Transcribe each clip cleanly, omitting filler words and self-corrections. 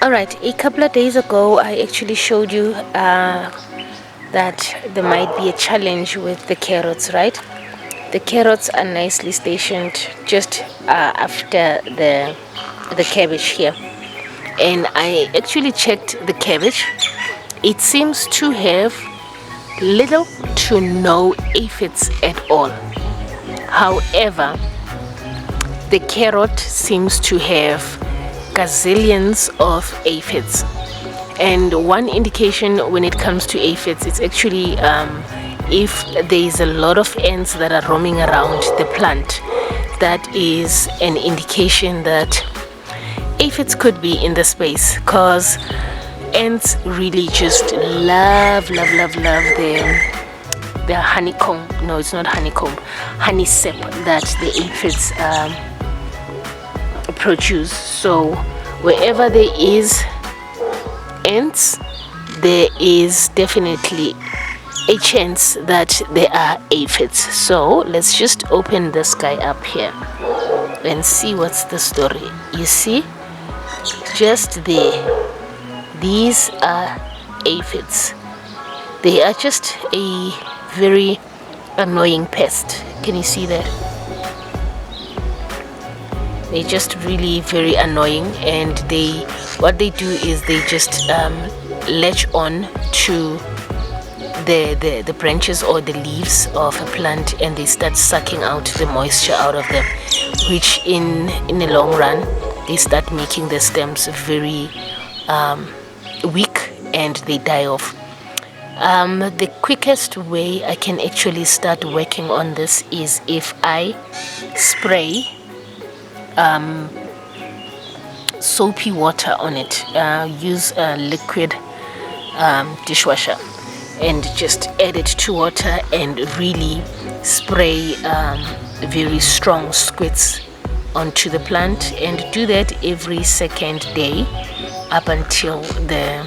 All right, a couple of days ago, I actually showed you that there might be a challenge with the carrots, right? The carrots are nicely stationed just after the cabbage here. And I actually checked the cabbage. It seems to have little to no aphids at all. However, the carrot seems to have gazillions of aphids. And one indication when it comes to aphids, it's actually if there is a lot of ants that are roaming around the plant, that is an indication that aphids could be in the space, because ants really just love their honeycomb. No, it's not honeycomb, honey sap that the aphids produce. So wherever there is ants, there is definitely a chance that there are aphids. So let's just open this guy up here and see what's the story. You see, just there, these are aphids. They are just a very annoying pest. Can you see that? They're just really very annoying, and what they do is they just latch on to the branches or the leaves of a plant, and they start sucking out the moisture out of them, which in the long run they start making the stems very weak and they die off. The quickest way I can actually start working on this is if I spray soapy water on it. Use a liquid dishwasher and just add it to water and really spray very strong squirts onto the plant, and do that every second day up until the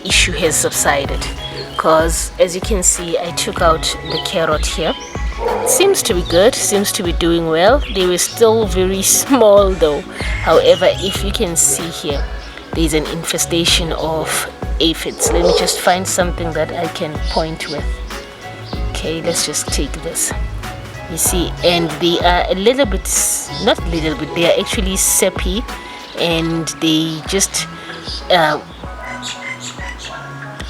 issue has subsided. Because as you can see, I took out the carrot here. Seems to be good, seems to be doing well. They were still very small though. However, if you can see here, there's an infestation of aphids. Let me just find something that I can point with. Okay, let's just take this. You see, and they are a little bit, not a little bit, they are actually sappy, and they just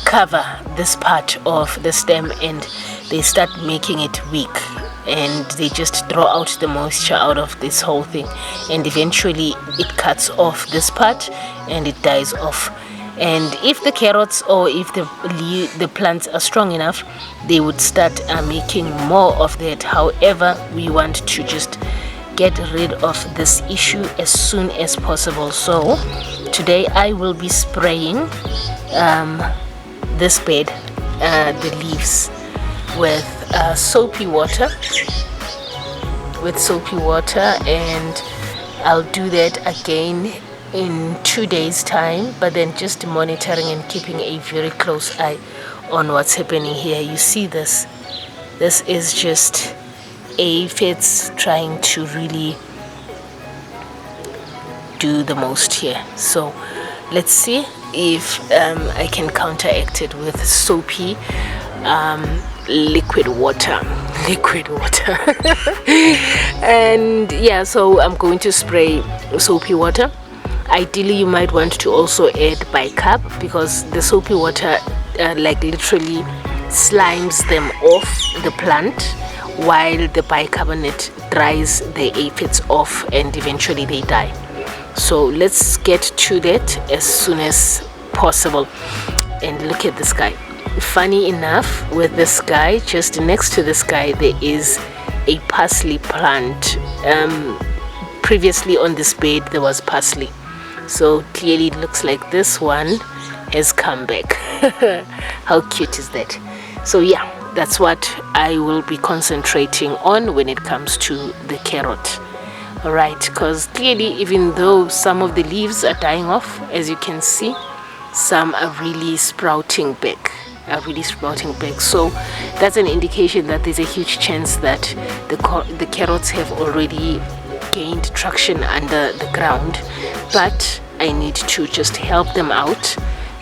cover this part of the stem, and they start making it weak, and they just draw out the moisture out of this whole thing, and eventually it cuts off this part and it dies off. And if the carrots or if the plants are strong enough, they would start making more of that. However, we want to just get rid of this issue as soon as possible. So today I will be spraying this bed, the leaves, with soapy water, and I'll do that again in 2 days time, but then just monitoring and keeping a very close eye on what's happening here. You see this is just aphids trying to really do the most here. So let's see if I can counteract it with soapy liquid water. And yeah, so I'm going to spray soapy water. Ideally, you might want to also add bicarb, because the soapy water like literally slimes them off the plant, while the bicarbonate dries the aphids off and eventually they die. So let's get to that as soon as possible. And look at this guy. Funny enough, with this guy, just next to this guy, there is a parsley plant. Previously on this bed there was parsley, so clearly it looks like this one has come back. How cute is that? So yeah, that's what I will be concentrating on when it comes to the carrot. Alright, because clearly, even though some of the leaves are dying off, as you can see, some are really sprouting back. So that's an indication that there's a huge chance that the carrots have already gained traction under the ground, but I need to just help them out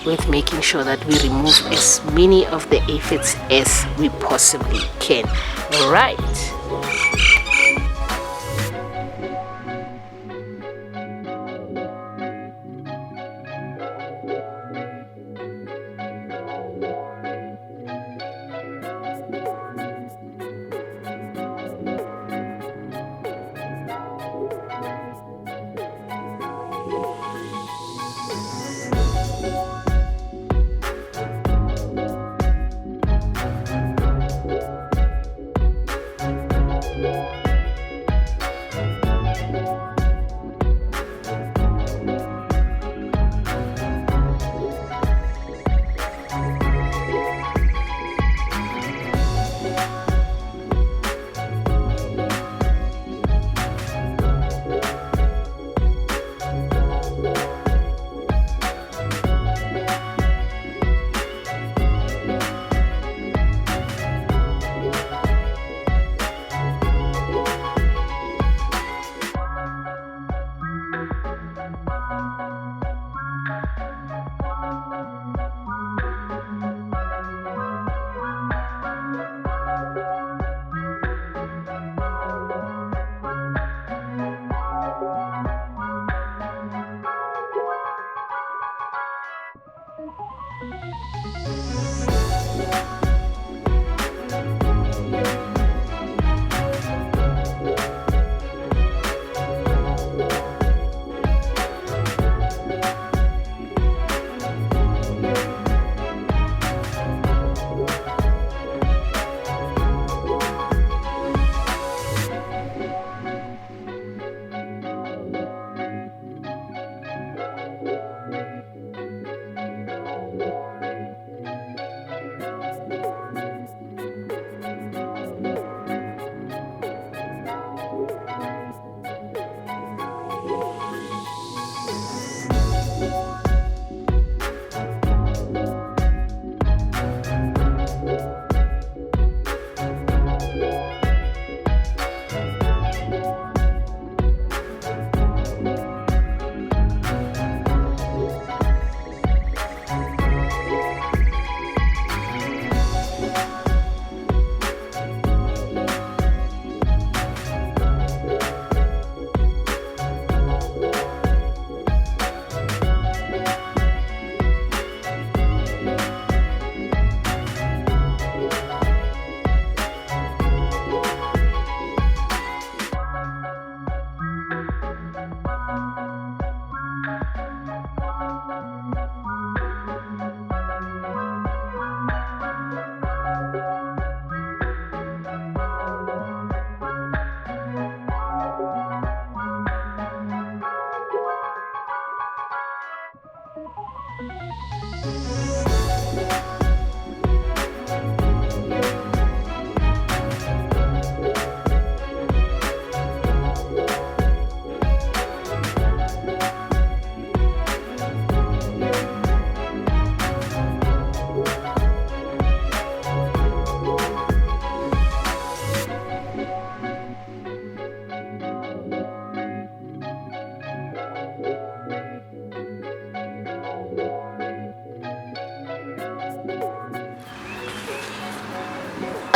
with making sure that we remove as many of the aphids as we possibly can. All right.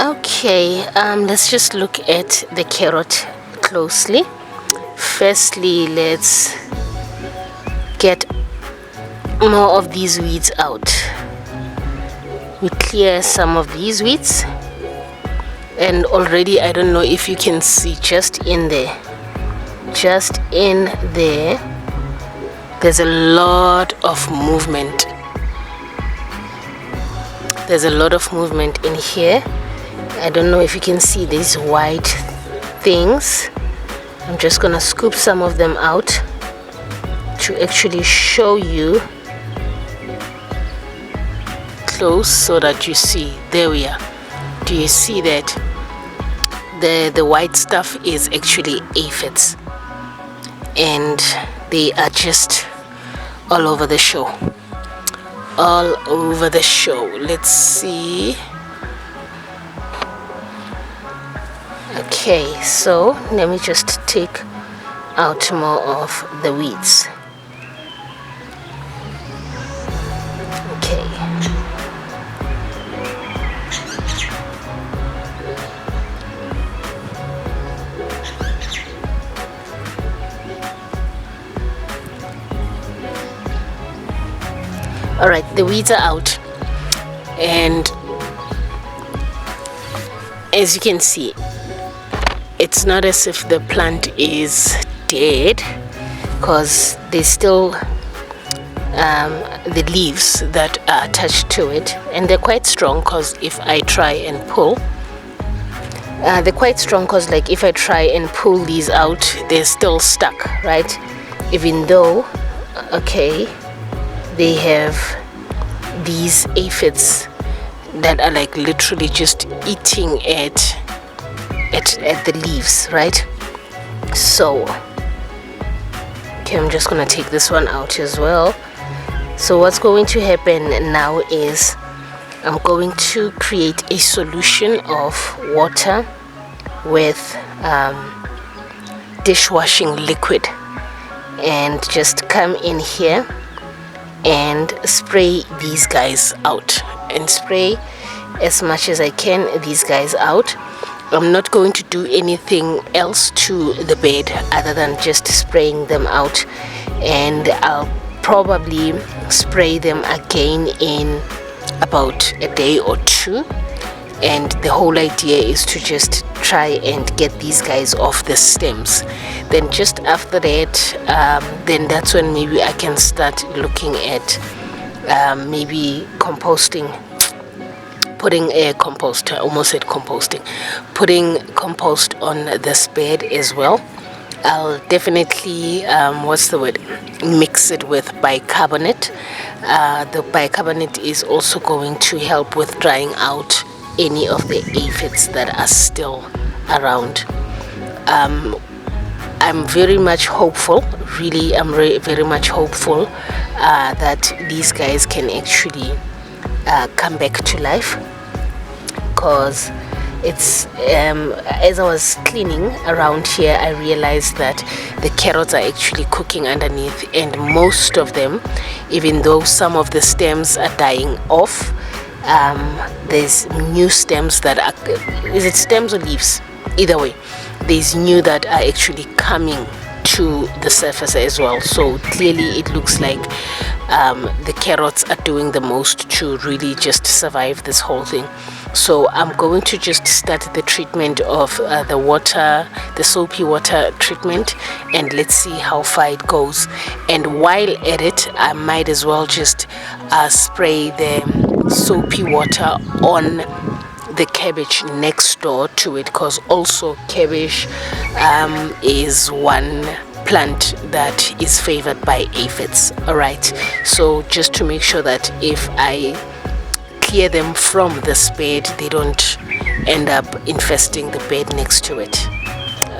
Okay, let's just look at the carrot closely. Firstly, let's get more of these weeds out. We clear some of these weeds, and already I don't know if you can see just in there, there's a lot of movement. There's a lot of movement in here. I don't know if you can see these white things. I'm just gonna scoop some of them out to actually show you close so that you see. There we are. Do you see that? The white stuff is actually aphids, and they are just all over the show. All over the show. Let's see. Okay, so let me just take out more of the weeds. All right, the weeds are out, and as you can see, it's not as if the plant is dead, because there's still the leaves that are attached to it, and they're quite strong, because if I try and pull, they're quite strong, because like if I try and pull these out, they're still stuck, right? Even though, okay, they have these aphids that are like literally just eating at the leaves, right? So okay, I'm just gonna take this one out as well. So what's going to happen now is I'm going to create a solution of water with dishwashing liquid, and just come in here and spray these guys out, and spray as much as I can these guys out. I'm not going to do anything else to the bed other than just spraying them out, and I'll probably spray them again in about a day or two. And the whole idea is to just try and get these guys off the stems. Then just after that, then that's when maybe I can start looking at maybe composting, putting a compost, I almost said composting, putting compost on this bed as well. I'll definitely mix it with bicarbonate. The bicarbonate is also going to help with drying out any of the aphids that are still around. I'm very much hopeful, really, I'm very much hopeful that these guys can actually come back to life, because it's as I was cleaning around here, I realized that the carrots are actually cooking underneath, and most of them, even though some of the stems are dying off, there's new stems that are, is it stems or leaves? Either way, there's new that are actually coming to the surface as well. So clearly it looks like the carrots are doing the most to really just survive this whole thing. So I'm going to just start the treatment of the soapy water treatment, and let's see how far it goes. And while at it, I might as well just spray the soapy water on the cabbage next door to it, because also cabbage is one plant that is favored by aphids. All right, so just to make sure that if I clear them from this bed, they don't end up infesting the bed next to it.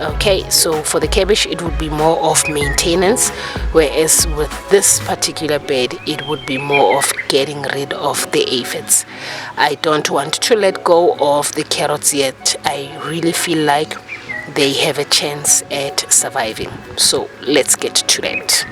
Okay, so for the cabbage it would be more of maintenance, whereas with this particular bed it would be more of getting rid of the aphids. I don't want to let go of the carrots yet. I really feel like they have a chance at surviving, so let's get to that.